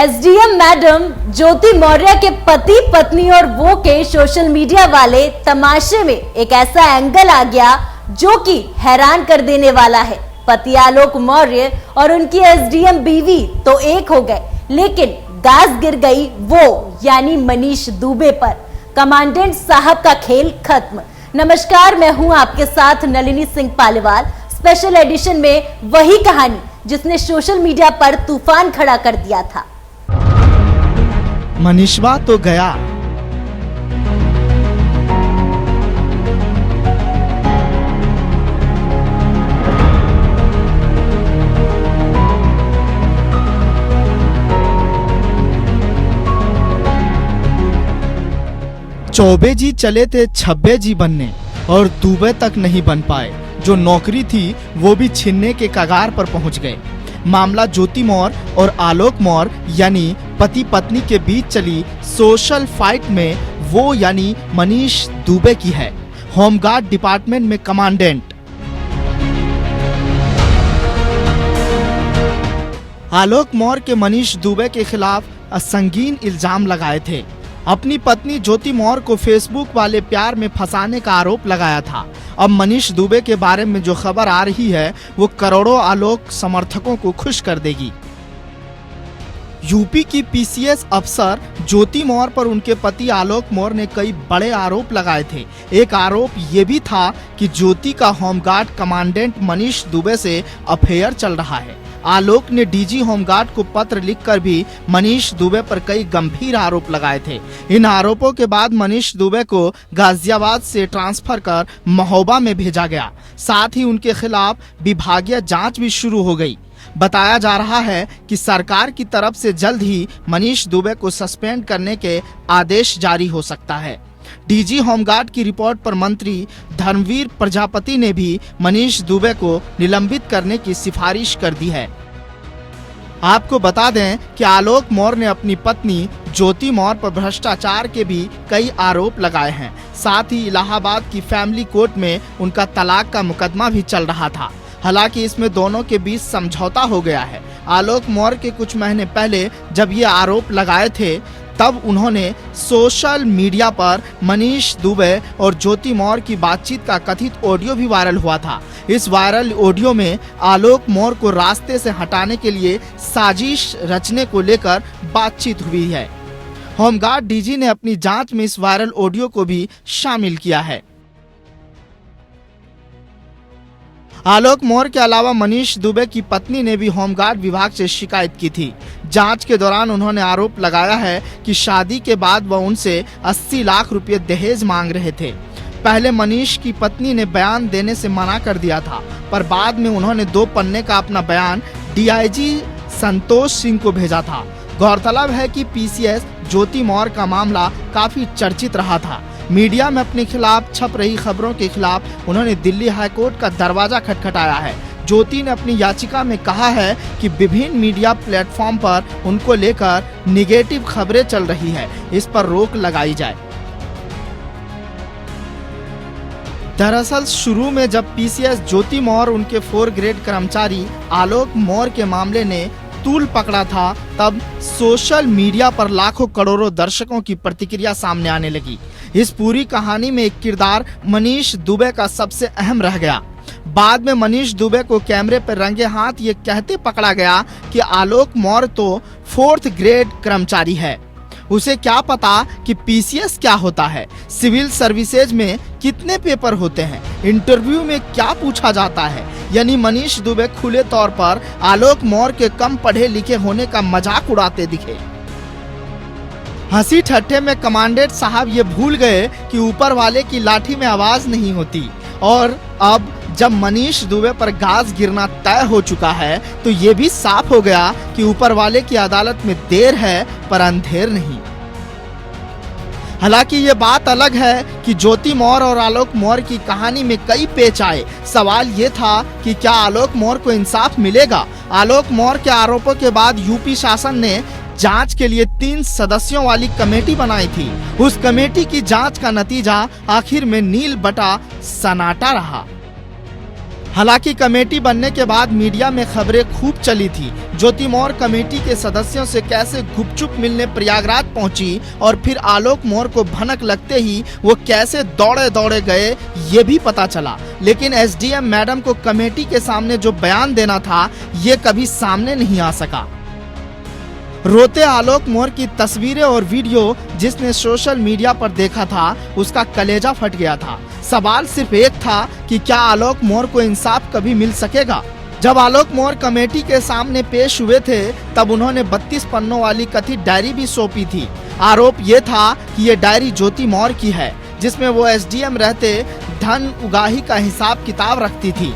SDM madam ज्योति मौर्य के पति पत्नी और वो के सोशल मीडिया वाले तमाशे में एक ऐसा एंगल आ गया जो कि हैरान कर देने वाला है। पति आलोक मौर्य और उनकी एसडीएम बीवी तो एक हो गए, लेकिन गाज गिर गई वो यानी मनीष दुबे पर। कमांडेंट साहब का खेल खत्म। नमस्कार, मैं हूं आपके साथ नलिनी सिंह पालीवाल। स्पेशल एडिशन में वही कहानी जिसने सोशल मीडिया पर तूफान खड़ा कर दिया था। मनीषवा तो गया। चौबे जी चले थे छब्बे जी बनने और दुबे तक नहीं बन पाए। जो नौकरी थी वो भी छीनने के कगार पर पहुंच गए। मामला ज्योति मौर्य और आलोक मौर्य यानी पति पत्नी के बीच चली सोशल फाइट में वो यानी मनीष दुबे की है। होमगार्ड डिपार्टमेंट में कमांडेंट। आलोक मौर्य के मनीष दुबे के खिलाफ संगीन इल्जाम लगाए थे। अपनी पत्नी ज्योति मौर्य को फेसबुक वाले प्यार में फंसाने का आरोप लगाया था। अब मनीष दुबे के बारे में जो खबर आ रही है वो करोड़ों आलोक समर्थकों को खुश कर देगी। यूपी की पीसीएस अफसर ज्योति मौर्य पर उनके पति आलोक मौर्य ने कई बड़े आरोप लगाए थे। एक आरोप ये भी था कि ज्योति का होमगार्ड कमांडेंट मनीष दुबे से अफेयर चल रहा है। आलोक ने डीजी होमगार्ड को पत्र लिखकर भी मनीष दुबे पर कई गंभीर आरोप लगाए थे। इन आरोपों के बाद मनीष दुबे को गाजियाबाद से ट्रांसफर कर महोबा में भेजा गया। साथ ही उनके खिलाफ विभागीय जांच भी शुरू हो गई। बताया जा रहा है कि सरकार की तरफ से जल्द ही मनीष दुबे को सस्पेंड करने के आदेश जारी हो सकता है। डीजी होमगार्ड की रिपोर्ट पर मंत्री धर्मवीर प्रजापति ने भी मनीष दुबे को निलंबित करने की सिफारिश कर दी है। आपको बता दें कि आलोक मौर्य ने अपनी पत्नी ज्योति मौर्य पर भ्रष्टाचार के भी कई आरोप लगाए हैं। साथ ही इलाहाबाद की फैमिली कोर्ट में उनका तलाक का मुकदमा भी चल रहा था। हालांकि इसमें दोनों के बीच समझौता हो गया है। आलोक मौर्य के कुछ महीने पहले जब ये आरोप लगाए थे तब उन्होंने सोशल मीडिया पर मनीष दुबे और ज्योति मौर्य की बातचीत का कथित ऑडियो भी वायरल हुआ था। इस वायरल ऑडियो में आलोक मौर्य को रास्ते से हटाने के लिए साजिश रचने को लेकर बातचीत हुई है। होमगार्ड डीजी ने अपनी जांच में इस वायरल ऑडियो को भी शामिल किया है। आलोक मौर्य के अलावा मनीष दुबे की पत्नी ने भी होमगार्ड विभाग से शिकायत की थी। जांच के दौरान उन्होंने आरोप लगाया है कि शादी के बाद वह उनसे 80 लाख रुपए दहेज मांग रहे थे। पहले मनीष की पत्नी ने बयान देने से मना कर दिया था, पर बाद में उन्होंने 2 पन्ने का अपना बयान डीआईजी संतोष सिंह को भेजा था। गौरतलब है कि पीसीएस ज्योति मौर्य का मामला काफी चर्चित रहा था। मीडिया में अपने खिलाफ छप रही खबरों के खिलाफ उन्होंने दिल्ली हाईकोर्ट का दरवाजा खटखटाया है। ज्योति ने अपनी याचिका में कहा है कि विभिन्न मीडिया प्लेटफॉर्म पर उनको लेकर निगेटिव खबरें चल रही है, इस पर रोक लगाई जाए। दरअसल शुरू में जब पीसीएस ज्योति मौर्य उनके 4 ग्रेड कर्मचारी आलोक मौर्य के मामले ने तूल पकड़ा था, तब सोशल मीडिया पर लाखों करोड़ों दर्शकों की प्रतिक्रिया सामने आने लगी। इस पूरी कहानी में एक किरदार मनीष दुबे का सबसे अहम रह गया। बाद में मनीष दुबे को कैमरे पर रंगे हाथ ये कहते पकड़ा गया कि आलोक मौर्य तो 4th ग्रेड कर्मचारी है। उसे क्या पता कि पीसीएस क्या होता है, सिविल सर्विसेज में कितने पेपर होते हैं, इंटरव्यू में क्या पूछा जाता है। यानी मनीष दुबे खुले तौर पर आलोक मौर्य के कम पढ़े लिखे होने का मजाक उड़ाते दिखे। हंसी ठट्ठे में कमांडेंट साहब ये भूल गए कि ऊपर वाले की लाठी में आवाज नहीं होती। और अब जब मनीष दुबे पर गाज गिरना तय हो चुका है तो ये भी साफ हो गया कि ऊपर वाले की अदालत में देर है पर अंधेर नहीं। हालांकि ये बात अलग है कि ज्योति मौर्य और आलोक मौर्य की कहानी में कई पेच आए। सवाल ये था कि क्या आलोक मौर्य को इंसाफ मिलेगा। आलोक मौर्य के आरोपों के बाद यूपी शासन ने जांच के लिए 3 सदस्यों वाली कमेटी बनाई थी। उस कमेटी की जांच का नतीजा आखिर में नील बटा सन्नाटा रहा। हालांकि कमेटी बनने के बाद मीडिया में खबरें खूब चली थी। ज्योति मौर्य कमेटी के सदस्यों से कैसे गुपचुप मिलने प्रयागराज पहुंची और फिर आलोक मौर्य को भनक लगते ही वो कैसे दौड़े दौड़े गए ये भी पता चला। लेकिन एसडीएम मैडम को कमेटी के सामने जो बयान देना था ये कभी सामने नहीं आ सका। रोते आलोक मौर्य की तस्वीरें और वीडियो जिसने सोशल मीडिया पर देखा था उसका कलेजा फट गया था। सवाल सिर्फ एक था कि क्या आलोक मौर्य को इंसाफ कभी मिल सकेगा। जब आलोक मौर्य कमेटी के सामने पेश हुए थे तब उन्होंने 32 पन्नों वाली कथित डायरी भी सौंपी थी। आरोप ये था कि ये डायरी ज्योति मौर्य की है, जिसमें वो एसडीएम रहते धन उगाही का हिसाब किताब रखती थी।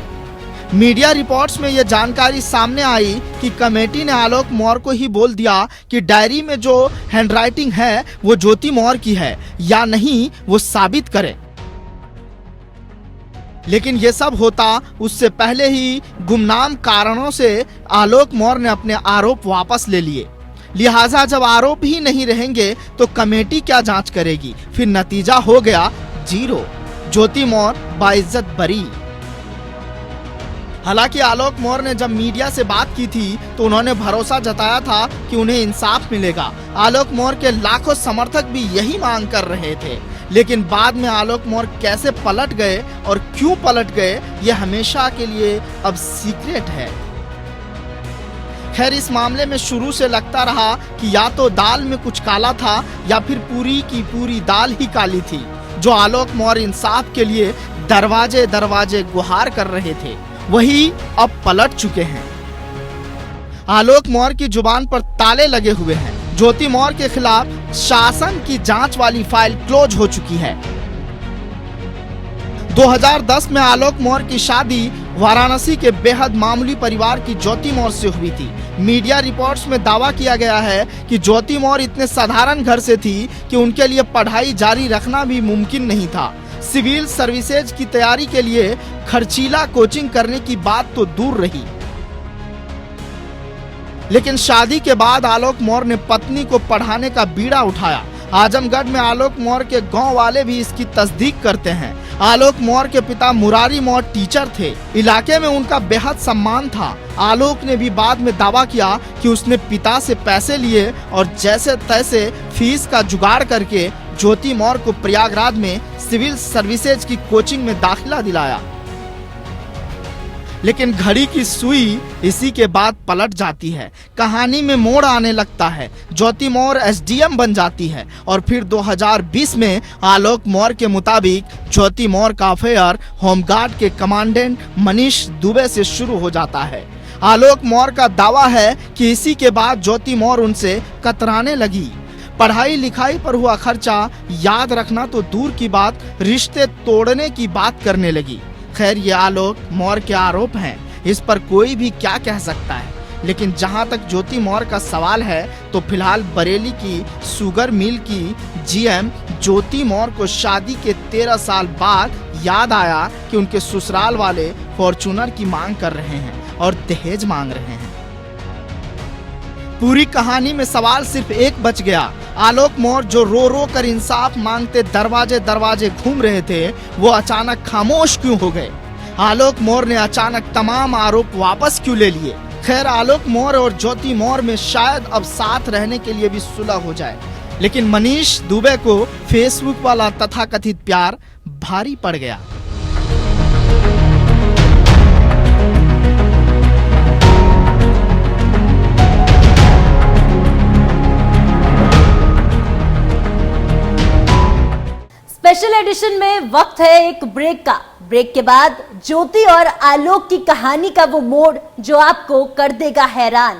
मीडिया रिपोर्ट्स में यह जानकारी सामने आई कि कमेटी ने आलोक मौर्य को ही बोल दिया कि डायरी में जो हैंडराइटिंग है वो ज्योति मौर्य की है या नहीं वो साबित करे। लेकिन ये सब होता उससे पहले ही गुमनाम कारणों से आलोक मौर्य ने अपने आरोप वापस ले लिए। लिहाजा जब आरोप ही नहीं रहेंगे तो कमेटी क्या जांच करेगी। फिर नतीजा हो गया 0। ज्योति मौर्य बाइज्जत बरी। हालांकि आलोक मौर्य ने जब मीडिया से बात की थी तो उन्होंने भरोसा जताया था कि उन्हें इंसाफ मिलेगा। आलोक मौर्य के लाखों समर्थक भी यही मांग कर रहे थे। लेकिन बाद में आलोक मौर्य कैसे पलट गए और क्यों पलट गए ये हमेशा के लिए अब सीक्रेट है। खैर, इस मामले में शुरू से लगता रहा कि या तो दाल में कुछ काला था या फिर पूरी की पूरी दाल ही काली थी, जो आलोक मौर्य इंसाफ के लिए दरवाजे दरवाजे गुहार कर रहे थे वही अब पलट चुके हैं। आलोक मौर्य की जुबान पर ताले लगे हुए हैं। ज्योति मौर्य के खिलाफ शासन की जांच वाली फाइल क्लोज हो चुकी है। 2010 में आलोक मौर्य की शादी वाराणसी के बेहद मामूली परिवार की ज्योति मौर्य से हुई थी। मीडिया रिपोर्ट्स में दावा किया गया है कि ज्योति मौर्य इतने साधारण घर से थी कि उनके लिए पढ़ाई जारी रखना भी मुमकिन नहीं था। सिविल सर्विसेज की तैयारी के लिए खर्चीला कोचिंग करने की बात तो दूर रही। लेकिन शादी के बाद आलोक मौर्य ने पत्नी को पढ़ाने का बीड़ा उठाया। आजमगढ़ में आलोक मौर्य के गांव वाले भी इसकी तस्दीक करते हैं। आलोक मौर्य के पिता मुरारी मौर्य टीचर थे। इलाके में उनका बेहद सम्मान था। आलोक ने भी बाद में दावा किया कि उसने पिता से पैसे लिए और जैसे तैसे फीस का जुगाड़ करके ज्योति मौर्य को प्रयागराज में सिविल सर्विसेज की कोचिंग में दाखिला दिलाया। लेकिन घड़ी की सुई इसी के बाद पलट जाती है। कहानी में मोड़ आने लगता है। ज्योति मौर्य एसडीएम बन जाती है और फिर 2020 में आलोक मौर्य के मुताबिक ज्योति मौर्य का अफेयर होमगार्ड के कमांडेंट मनीष दुबे से शुरू हो जाता है। आलोक मौर्य का दावा है कि इसी के बाद ज्योति मौर्य उनसे कतराने लगी। पढ़ाई लिखाई पर हुआ खर्चा याद रखना तो दूर की बात, रिश्ते तोड़ने की बात करने लगी। खैर, ये आलोक मौर्य के आरोप हैं, इस पर कोई भी क्या कह सकता है। लेकिन जहां तक ज्योति मौर्य का सवाल है तो फिलहाल बरेली की शुगर मिल की जीएम ज्योति मौर्य को शादी के 13 साल बाद याद आया कि उनके ससुराल वाले फॉर्च्यूनर की मांग कर रहे हैं और दहेज मांग रहे हैं। पूरी कहानी में सवाल सिर्फ एक बच गया। आलोक मौर्य जो रो रो कर इंसाफ मांगते दरवाजे दरवाजे घूम रहे थे वो अचानक खामोश क्यों हो गए। आलोक मौर्य ने अचानक तमाम आरोप वापस क्यों ले लिए। खैर, आलोक मौर्य और ज्योति मौर्य में शायद अब साथ रहने के लिए भी सुलह हो जाए। लेकिन मनीष दुबे को फेसबुक वाला तथाकथित प्यार भारी पड़ गया। स्पेशल एडिशन में वक्त है एक ब्रेक का। ब्रेक के बाद ज्योति और आलोक की कहानी का वो मोड़ जो आपको कर देगा हैरान।